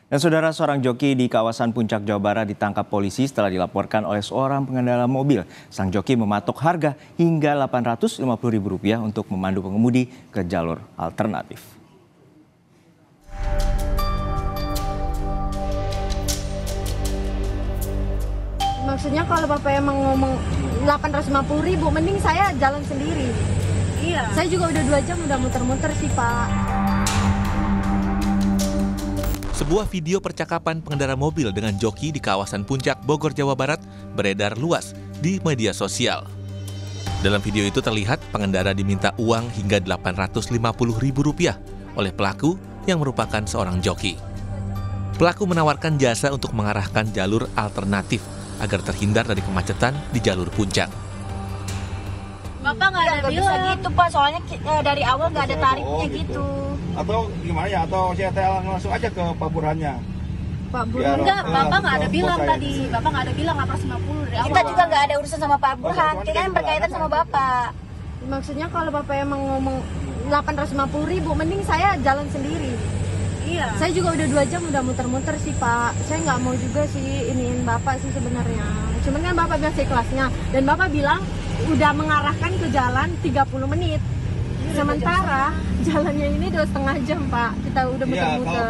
Dan saudara, seorang joki di kawasan Puncak, Jawa Barat ditangkap polisi setelah dilaporkan oleh seorang pengendara mobil. Sang joki mematok harga hingga Rp850.000 untuk memandu pengemudi ke jalur alternatif. Maksudnya kalau Bapak emang ngomong 850.000, mending saya jalan sendiri. Iya. Saya juga udah 2 jam udah muter-muter sih, Pak. Sebuah video percakapan pengendara mobil dengan joki di kawasan Puncak, Bogor, Jawa Barat beredar luas di media sosial. Dalam video itu terlihat pengendara diminta uang hingga Rp850.000 oleh pelaku yang merupakan seorang joki. Pelaku menawarkan jasa untuk mengarahkan jalur alternatif agar terhindar dari kemacetan di jalur Puncak. Bapak nggak ada bilang gitu, Pak. Soalnya dari awal nggak ada tarifnya gitu. Atau gimana ya? Atau saya telang langsung aja ke Pak Burhannya? Pak Burhan enggak, Bapak nggak ada bilang tadi. Bapak nggak ada bilang 850 dari awal. Kita juga nggak ada urusan sama Pak Burhan. Kita yang berkaitan sama Bapak. Maksudnya kalau Bapak emang ngomong 850.000, mending saya jalan sendiri. Iya. Saya juga udah 2 jam udah muter-muter sih, Pak. Saya nggak mau juga sih iniin Bapak sih sebenarnya. Cuman kan Bapak bilang ikhlasnya. Dan Bapak bilang udah mengarahkan ke jalan 30 menit. Sementara jalannya ini 2,5 jam, Pak. Kita udah muter-muter.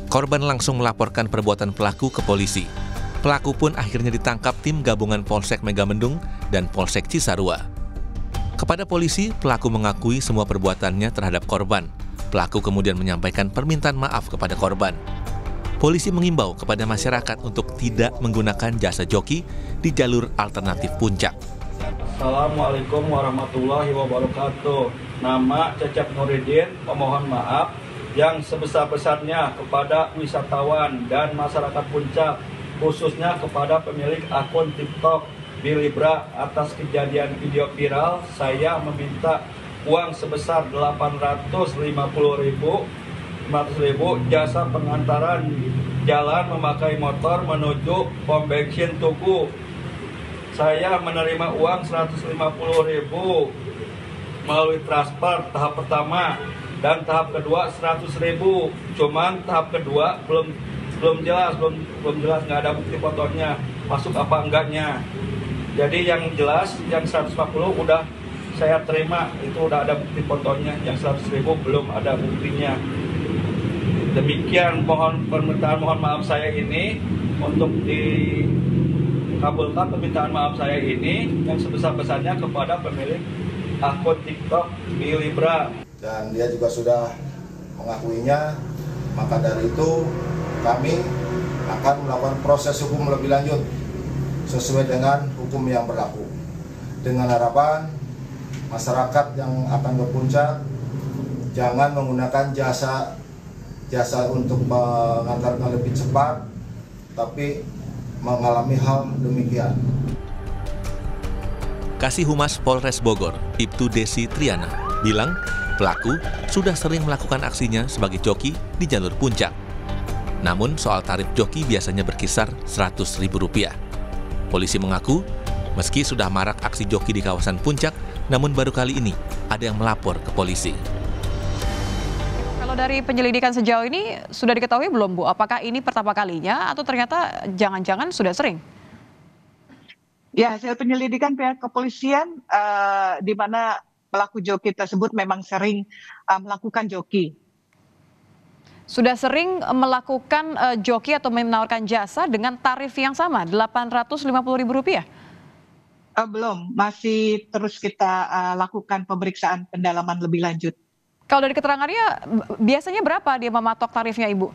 Korban langsung melaporkan perbuatan pelaku ke polisi. Pelaku pun akhirnya ditangkap tim gabungan Polsek Megamendung dan Polsek Cisarua. Kepada polisi, pelaku mengakui semua perbuatannya terhadap korban. Pelaku kemudian menyampaikan permintaan maaf kepada korban. Polisi mengimbau kepada masyarakat untuk tidak menggunakan jasa joki di jalur alternatif Puncak. Assalamualaikum warahmatullahi wabarakatuh. Nama Cecep Nuridin, pemohon maaf yang sebesar-besarnya kepada wisatawan dan masyarakat Puncak, khususnya kepada pemilik akun TikTok Bilibra atas kejadian video viral. Saya meminta uang sebesar Rp850.000 jasa pengantaran jalan memakai motor menuju pom bensin Tugu. Saya menerima uang Rp150.000 melalui transfer tahap pertama dan tahap kedua Rp100.000. Cuman tahap kedua belum jelas nggak ada bukti fotonya masuk apa enggaknya. Jadi yang jelas yang 150 udah saya terima, itu udah ada bukti fotonya. Yang 100.000 belum ada buktinya. Demikian permintaan mohon maaf saya ini untuk dikabulkan permintaan maaf saya ini yang sebesar-besarnya kepada pemilik akun TikTok Bilibra. Dan dia juga sudah mengakuinya, maka dari itu kami akan melakukan proses hukum lebih lanjut sesuai dengan hukum yang berlaku. Dengan harapan masyarakat yang akan ke Puncak jangan menggunakan jasa untuk mengantarkan lebih cepat, tapi mengalami hal demikian. Kasih Humas Polres Bogor, Ibtu Desi Triana, bilang pelaku sudah sering melakukan aksinya sebagai joki di jalur Puncak. Namun soal tarif joki biasanya berkisar Rp100.000. Polisi mengaku, meski sudah marak aksi joki di kawasan Puncak, namun baru kali ini ada yang melapor ke polisi. Kalau dari penyelidikan sejauh ini sudah diketahui belum, Bu? Apakah ini pertama kalinya atau ternyata jangan-jangan sudah sering? Ya, hasil penyelidikan pihak kepolisian di mana pelaku joki tersebut memang sering melakukan joki. Sudah sering melakukan joki atau menawarkan jasa dengan tarif yang sama, Rp850.000? Belum, masih terus kita lakukan pemeriksaan pendalaman lebih lanjut. Kalau dari keterangannya, biasanya berapa dia mematok tarifnya, Ibu?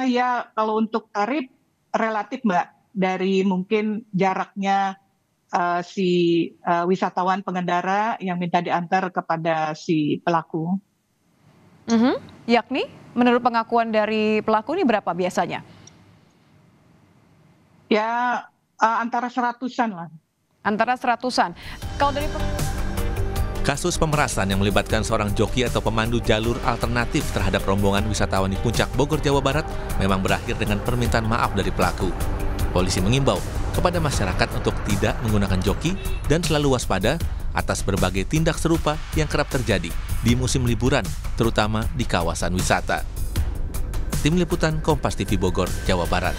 Ya, kalau untuk tarif relatif, Mbak, dari mungkin jaraknya si wisatawan pengendara yang minta diantar kepada si pelaku. Yakni, menurut pengakuan dari pelaku ini berapa biasanya? Ya, antara 100-an lah. Antara 100-an. Kalau dari Kasus pemerasan yang melibatkan seorang joki atau pemandu jalur alternatif terhadap rombongan wisatawan di Puncak, Bogor, Jawa Barat memang berakhir dengan permintaan maaf dari pelaku. Polisi mengimbau kepada masyarakat untuk tidak menggunakan joki dan selalu waspada atas berbagai tindak serupa yang kerap terjadi di musim liburan, terutama di kawasan wisata. Tim Liputan Kompas TV Bogor, Jawa Barat.